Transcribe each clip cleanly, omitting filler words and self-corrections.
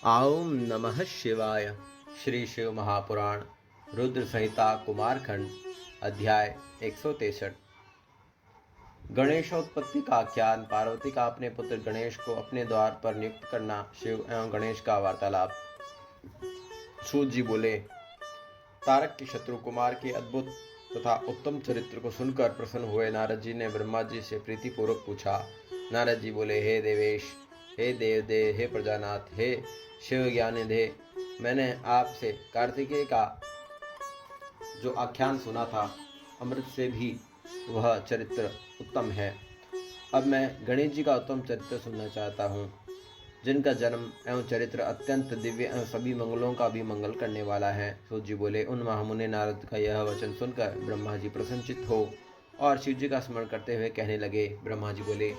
ओम नमः शिवाय। श्री शिव महापुराण रुद्र संहिता कुमारखंड अध्याय 163। गणेशोत्पत्ति का आख्यान। पार्वती का अपने पुत्र गणेश को अपने द्वार पर नियुक्त करना। शिव एवं गणेश का वार्तालाप। सूत जी बोले, तारक के शत्रु कुमार के अद्भुत तथा उत्तम चरित्र को सुनकर प्रसन्न हुए नारद जी ने ब्रह्मा जी से प्रीतिपूर्वक पूछा। नारद जी बोले, हे देवेश, हे देवदेव, हे प्रजानाथ, हे शिव ज्ञानिधे, मैंने आपसे कार्तिकेय का जो आख्यान सुना था, अमृत से भी वह चरित्र उत्तम है। अब मैं गणेश जी का उत्तम चरित्र सुनना चाहता हूँ, जिनका जन्म एवं चरित्र अत्यंत दिव्य एवं सभी मंगलों का भी मंगल करने वाला है। सूत जी बोले, उन महामुनि नारद का यह वचन सुनकर ब्रह्मा जी प्रसन्नचित्त हो और शिव जी का स्मरण करते हुए कहने लगे। ब्रह्मा जी बोले,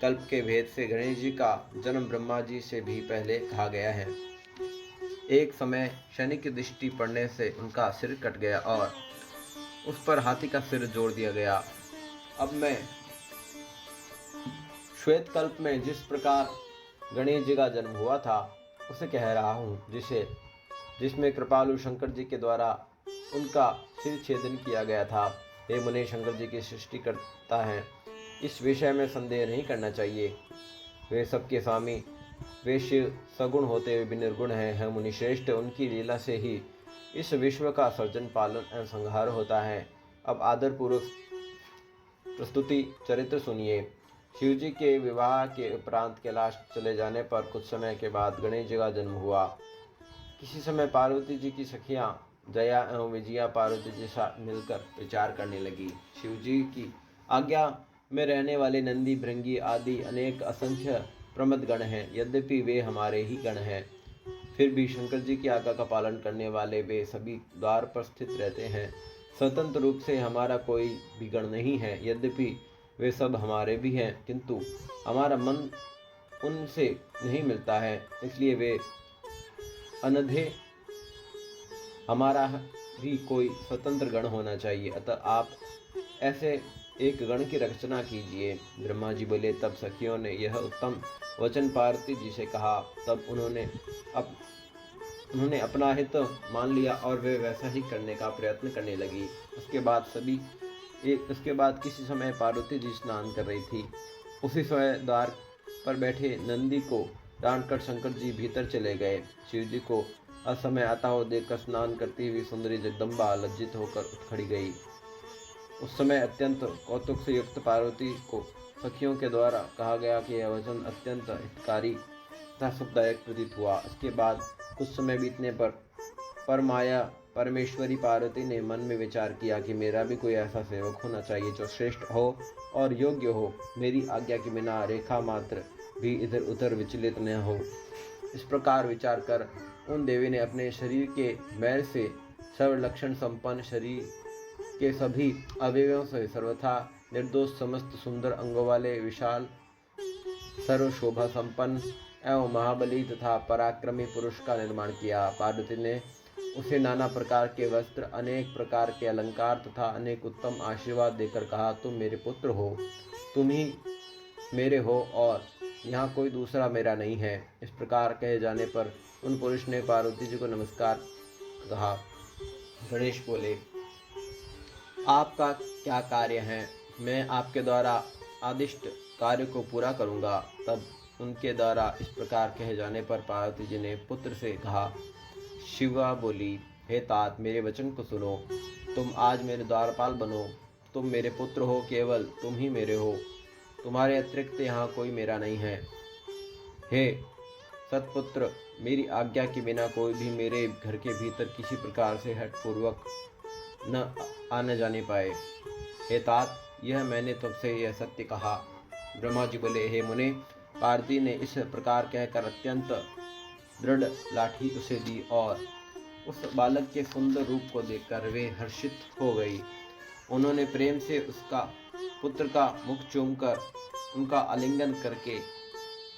कल्प के भेद से गणेश जी का जन्म ब्रह्मा जी से भी पहले कहा गया है। एक समय शनि की दृष्टि पड़ने से उनका सिर कट गया और उस पर हाथी का सिर जोड़ दिया गया। अब मैं श्वेत कल्प में जिस प्रकार गणेश जी का जन्म हुआ था उसे कह रहा हूँ, जिसमें कृपालु शंकर जी के द्वारा उनका सिर छेदन किया गया था। हे मुने, शंकर जी की सृष्टि करता है, इस विषय में संदेह नहीं करना चाहिए। वे सबके स्वामी, वे शिव सगुण होते हुए भी निर्गुण हैं। है मुनि श्रेष्ठ, उनकी लीला से ही इस विश्व का सर्जन, पालन एवं संहार होता है। अब आदर पूर्वक प्रस्तुति चरित्र सुनिए। शिव जी के विवाह के उपरांत कैलाश चले जाने पर कुछ समय के बाद गणेश जी का जन्म हुआ। किसी समय पार्वती जी की सखियां जया एवं विजया पार्वती जी से मिलकर विचार करने लगी। शिव जी की आज्ञा में रहने वाले नंदी, भृंगी आदि अनेक असंख्य प्रमद गण हैं। यद्यपि वे हमारे ही गण हैं, फिर भी शंकर जी की आज्ञा का पालन करने वाले वे सभी द्वार पर स्थित रहते हैं। स्वतंत्र रूप से हमारा कोई भी गण नहीं है। यद्यपि वे सब हमारे भी हैं, किंतु हमारा मन उनसे नहीं मिलता है, इसलिए वे अनधे। हमारा भी कोई स्वतंत्र गण होना चाहिए, अतः आप ऐसे एक गण की रचना कीजिए। ब्रह्मा जी बोले, तब सखियों ने यह उत्तम वचन पार्वती जी से कहा। तब उन्होंने अपना हित मान लिया और वे वैसा ही करने का प्रयत्न करने लगी। उसके बाद किसी समय पार्वती जी स्नान कर रही थी। उसी समय द्वार पर बैठे नंदी को डांटकर शंकर जी भीतर चले गए। शिव जी को असमय आता हो देखकर स्नान करती हुई सुंदरी जगदम्बा लज्जित होकर उठ खड़ी गई। उस समय अत्यंत कौतुक से युक्त पार्वती को सखियों के द्वारा कहा गया कि यह वचन अत्यंत हितकारी तथा सुखदायक प्रतीत हुआ। इसके बाद कुछ समय बीतने पर माया परमेश्वरी पार्वती ने मन में विचार किया कि मेरा भी कोई ऐसा सेवक होना चाहिए जो श्रेष्ठ हो और योग्य हो, मेरी आज्ञा के बिना रेखा मात्र भी इधर उधर विचलित न हो। इस प्रकार विचार कर उन देवी ने अपने शरीर के मैल से सर्वलक्षण संपन्न, शरीर के सभी अवयवों से सर्वथा निर्दोष, समस्त सुंदर अंगों वाले, विशाल, सर्व शोभा संपन्न एवं महाबली तथा पराक्रमी पुरुष का निर्माण किया। पार्वती ने उसे नाना प्रकार के वस्त्र, अनेक प्रकार के अलंकार तथा अनेक उत्तम आशीर्वाद देकर कहा, तुम मेरे पुत्र हो, तुम ही मेरे हो और यहाँ कोई दूसरा मेरा नहीं है। इस प्रकार कहे जाने पर उन पुरुष ने पार्वती जी को नमस्कार कहा। गणेश बोले, आपका क्या कार्य है, मैं आपके द्वारा आदिष्ट कार्य को पूरा करूंगा। तब उनके द्वारा इस प्रकार कहे जाने पर पार्वती जी ने पुत्र से कहा। शिवा बोली, हे तात, मेरे वचन को सुनो, तुम आज मेरे द्वारपाल बनो। तुम मेरे पुत्र हो, केवल तुम ही मेरे हो, तुम्हारे अतिरिक्त यहाँ कोई मेरा नहीं है। हे सतपुत्र, मेरी आज्ञा के बिना कोई भी मेरे घर के भीतर किसी प्रकार से हठपूर्वक न आने जाने पाए। हे तात, यह मैंने तुमसे यह सत्य कहा। ब्रह्मा जी बोले, हे मुने, पार्वती ने इस प्रकार कहकर अत्यंत दृढ़ लाठी उसे दी और उस बालक के सुंदर रूप को देखकर वे हर्षित हो गई। उन्होंने प्रेम से उसका पुत्र का मुख चूमकर उनका आलिंगन करके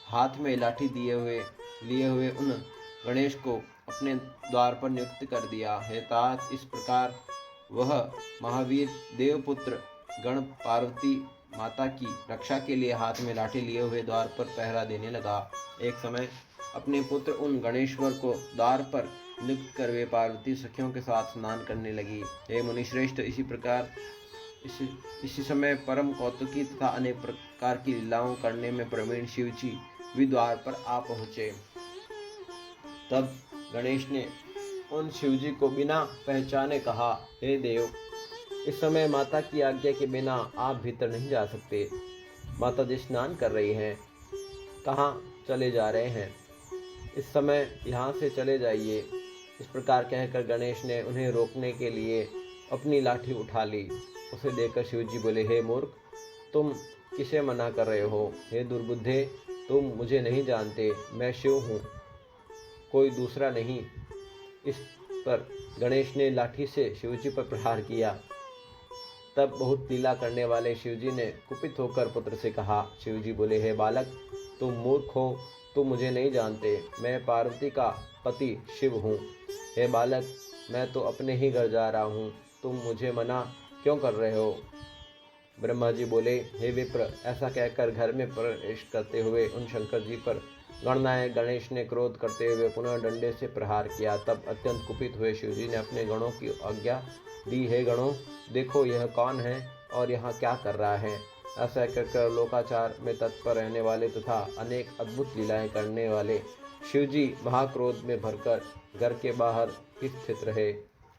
हाथ में लाठी लिए हुए उन गणेश को अपने द्वार पर नियुक्त कर दिया। हे तात, इस प्रकार वह महावीर देवपुत्र गण पार्वती माता की रक्षा के लिए हाथ में लाठी लिए हुए द्वार पर पहरा देने लगा। एक समय अपने पुत्र उन गणेश्वर को द्वार पर नियुक्त कर वे पार्वती सखियों के साथ स्नान करने लगी। हे मुनिश्रेष्ठ, इसी समय परम कौतुकी तथा अनेक प्रकार की लीलाओं करने में प्रवीण शिवजी भी द्वार पर आ पहुँचे। तब गणेश ने उन शिवजी को बिना पहचाने कहा, हे देव, इस समय माता की आज्ञा के बिना आप भीतर नहीं जा सकते। माता जी स्नान कर रही हैं, कहाँ चले जा रहे हैं? इस समय यहाँ से चले जाइए। इस प्रकार कहकर गणेश ने उन्हें रोकने के लिए अपनी लाठी उठा ली। उसे देखकर शिवजी बोले, हे मूर्ख, तुम किसे मना कर रहे हो? हे दुर्बुद्धे, तुम मुझे नहीं जानते, मैं शिव हूँ, कोई दूसरा नहीं। इस पर गणेश ने लाठी से शिवजी पर प्रहार किया। तब बहुत लीला करने वाले शिवजी ने कुपित होकर पुत्र से कहा। शिवजी बोले, हे बालक, तुम मूर्ख हो, तुम मुझे नहीं जानते, मैं पार्वती का पति शिव हूँ। हे बालक, मैं तो अपने ही घर जा रहा हूँ, तुम मुझे मना क्यों कर रहे हो? ब्रह्मा जी बोले, हे विप्र, ऐसा कहकर घर में प्रवेश करते हुए उन शंकर जी पर गणनायक गणेश ने क्रोध करते हुए पुनः डंडे से प्रहार किया। तब अत्यंत कुपित हुए शिवजी ने अपने गणों की आज्ञा दी, हे गणों, देखो यह कौन है और यहाँ क्या कर रहा है? ऐसा कहकर लोकाचार में तत्पर रहने वाले तथा अनेक अद्भुत लीलाएं करने वाले शिवजी महाक्रोध में भरकर घर के बाहर स्थित रहे।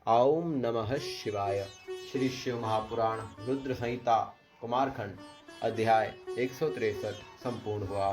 ओम नमः शिवाय। श्री शिव महापुराण रुद्र संहिता कुमारखंड अध्याय 163 संपूर्ण हुआ।